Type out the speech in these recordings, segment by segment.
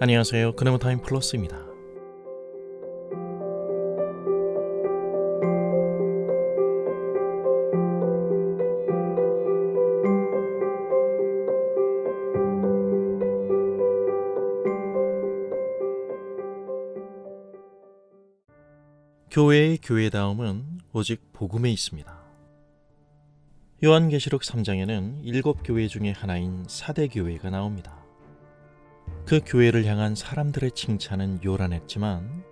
안녕하세요. 그네모타임 플러스입니다. 교회의 교회다움은 오직 복음에 있습니다. 요한계시록 3장에는 7교회 중에 하나인 사대교회가 나옵니다. 그 교회를 향한 사람들의 칭찬은 요란했지만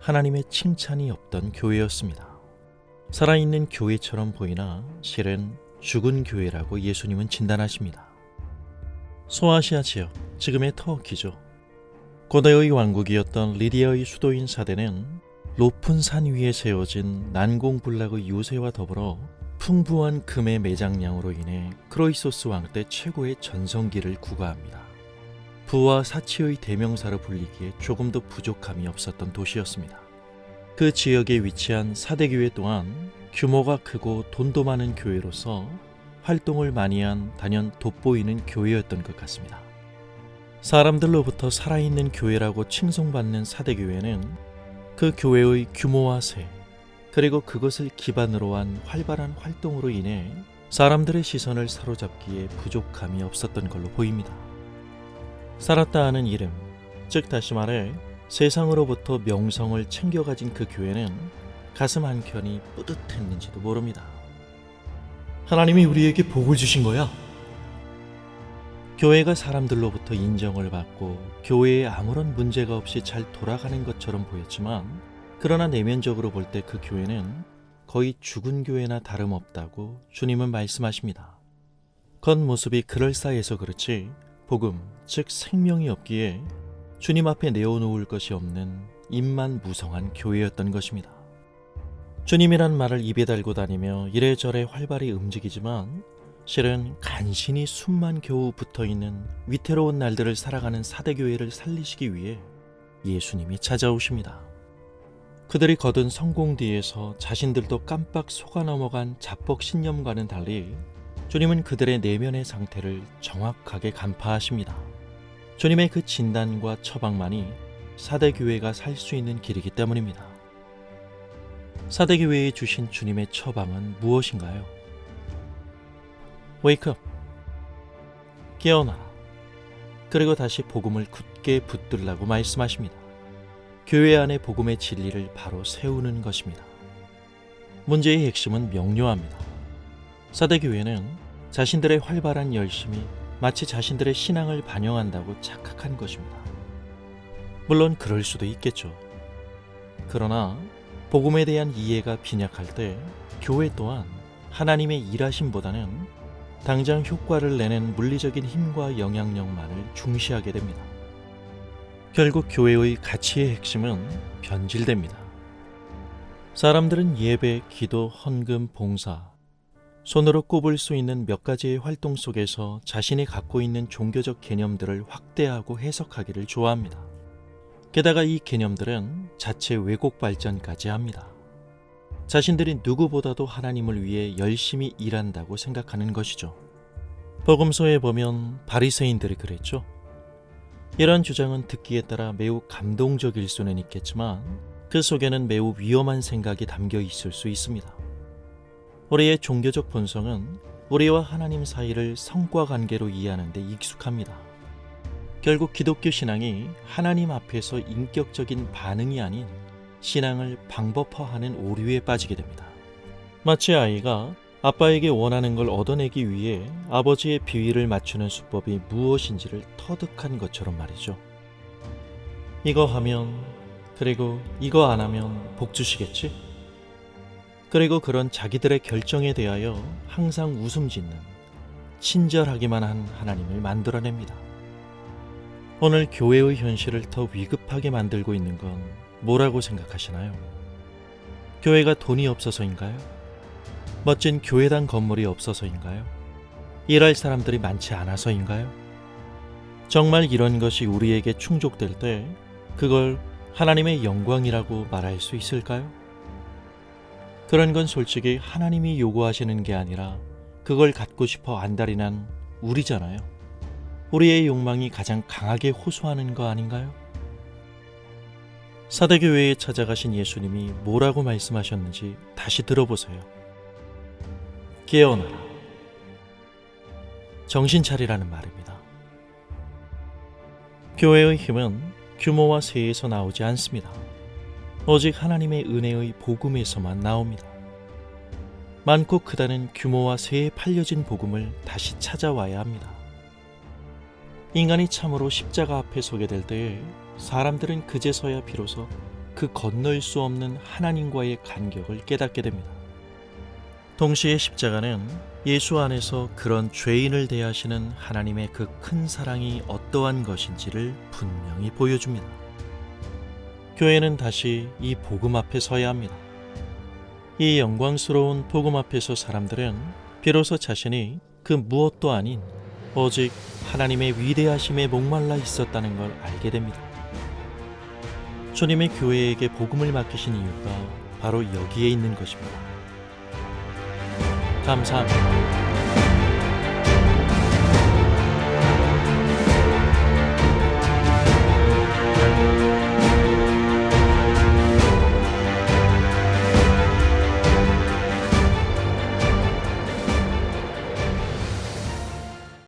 하나님의 칭찬이 없던 교회였습니다. 살아있는 교회처럼 보이나 실은 죽은 교회라고 예수님은 진단하십니다. 소아시아 지역, 지금의 터키죠. 고대의 왕국이었던 리디아의 수도인 사대는 높은 산 위에 세워진 난공불락의 요새와 더불어 풍부한 금의 매장량으로 인해 크로이소스 왕 때 최고의 전성기를 구가합니다. 부와 사치의 대명사로 불리기에 조금도 부족함이 없었던 도시였습니다. 그 지역에 위치한 사대교회 또한 규모가 크고 돈도 많은 교회로서 활동을 많이 한 단연 돋보이는 교회였던 것 같습니다. 사람들로부터 살아있는 교회라고 칭송받는 사대교회는 그 교회의 규모와 세, 그리고 그것을 기반으로 한 활발한 활동으로 인해 사람들의 시선을 사로잡기에 부족함이 없었던 걸로 보입니다. 살았다 하는 이름, 즉 다시 말해 세상으로부터 명성을 챙겨가진 그 교회는 가슴 한켠이 뿌듯했는지도 모릅니다. 하나님이 우리에게 복을 주신 거야. 교회가 사람들로부터 인정을 받고 교회에 아무런 문제가 없이 잘 돌아가는 것처럼 보였지만, 그러나 내면적으로 볼 때 그 교회는 거의 죽은 교회나 다름없다고 주님은 말씀하십니다. 겉모습이 그럴싸해서 그렇지 복음, 즉 생명이 없기에 주님 앞에 내어놓을 것이 없는 입만 무성한 교회였던 것입니다. 주님이란 말을 입에 달고 다니며 이래저래 활발히 움직이지만 실은 간신히 숨만 겨우 붙어있는 위태로운 날들을 살아가는 사대교회를 살리시기 위해 예수님이 찾아오십니다. 그들이 거둔 성공 뒤에서 자신들도 깜빡 속아 넘어간 자뻑 신념과는 달리 주님은 그들의 내면의 상태를 정확하게 간파하십니다. 주님의 그 진단과 처방만이 사대교회가 살 수 있는 길이기 때문입니다. 사대교회에 주신 주님의 처방은 무엇인가요? 웨이크업, 깨어나라. 그리고 다시 복음을 굳게 붙들라고 말씀하십니다. 교회 안에 복음의 진리를 바로 세우는 것입니다. 문제의 핵심은 명료합니다. 사대교회는 자신들의 활발한 열심이 마치 자신들의 신앙을 반영한다고 착각한 것입니다. 물론 그럴 수도 있겠죠. 그러나 복음에 대한 이해가 빈약할 때 교회 또한 하나님의 일하심보다는 당장 효과를 내는 물리적인 힘과 영향력만을 중시하게 됩니다. 결국 교회의 가치의 핵심은 변질됩니다. 사람들은 예배, 기도, 헌금, 봉사, 손으로 꼽을 수 있는 몇 가지의 활동 속에서 자신이 갖고 있는 종교적 개념들을 확대하고 해석하기를 좋아합니다. 게다가 이 개념들은 자체 왜곡 발전까지 합니다. 자신들이 누구보다도 하나님을 위해 열심히 일한다고 생각하는 것이죠. 복음서에 보면 바리새인들이 그랬죠. 이런 주장은 듣기에 따라 매우 감동적일 수는 있겠지만 그 속에는 매우 위험한 생각이 담겨 있을 수 있습니다. 우리의 종교적 본성은 우리와 하나님 사이를 성과 관계로 이해하는 데 익숙합니다. 결국 기독교 신앙이 하나님 앞에서 인격적인 반응이 아닌 신앙을 방법화하는 오류에 빠지게 됩니다. 마치 아이가 아빠에게 원하는 걸 얻어내기 위해 아버지의 비위를 맞추는 수법이 무엇인지를 터득한 것처럼 말이죠. 이거 하면, 그리고 이거 안 하면 복 주시겠지? 그리고 그런 자기들의 결정에 대하여 항상 웃음 짓는 친절하기만 한 하나님을 만들어냅니다. 오늘 교회의 현실을 더 위급하게 만들고 있는 건 뭐라고 생각하시나요? 교회가 돈이 없어서인가요? 멋진 교회당 건물이 없어서인가요? 일할 사람들이 많지 않아서인가요? 정말 이런 것이 우리에게 충족될 때 그걸 하나님의 영광이라고 말할 수 있을까요? 그런 건 솔직히 하나님이 요구하시는 게 아니라 그걸 갖고 싶어 안달이 난 우리잖아요. 우리의 욕망이 가장 강하게 호소하는 거 아닌가요? 사대교회에 찾아가신 예수님이 뭐라고 말씀하셨는지 다시 들어보세요. 깨어나라. 정신 차리라는 말입니다. 교회의 힘은 규모와 세에서 나오지 않습니다. 오직 하나님의 은혜의 복음에서만 나옵니다. 많고 크다는 규모와 세에 팔려진 복음을 다시 찾아와야 합니다. 인간이 참으로 십자가 앞에 서게 될 때에 사람들은 그제서야 비로소 그 건널 수 없는 하나님과의 간격을 깨닫게 됩니다. 동시에 십자가는 예수 안에서 그런 죄인을 대하시는 하나님의 그 큰 사랑이 어떠한 것인지를 분명히 보여줍니다. 교회는 다시 이 복음 앞에 서야 합니다. 이 영광스러운 복음 앞에서 사람들은 비로소 자신이 그 무엇도 아닌 오직 하나님의 위대하심에 목말라 있었다는 걸 알게 됩니다. 주님의 교회에게 복음을 맡기신 이유가 바로 여기에 있는 것입니다. 감사합니다.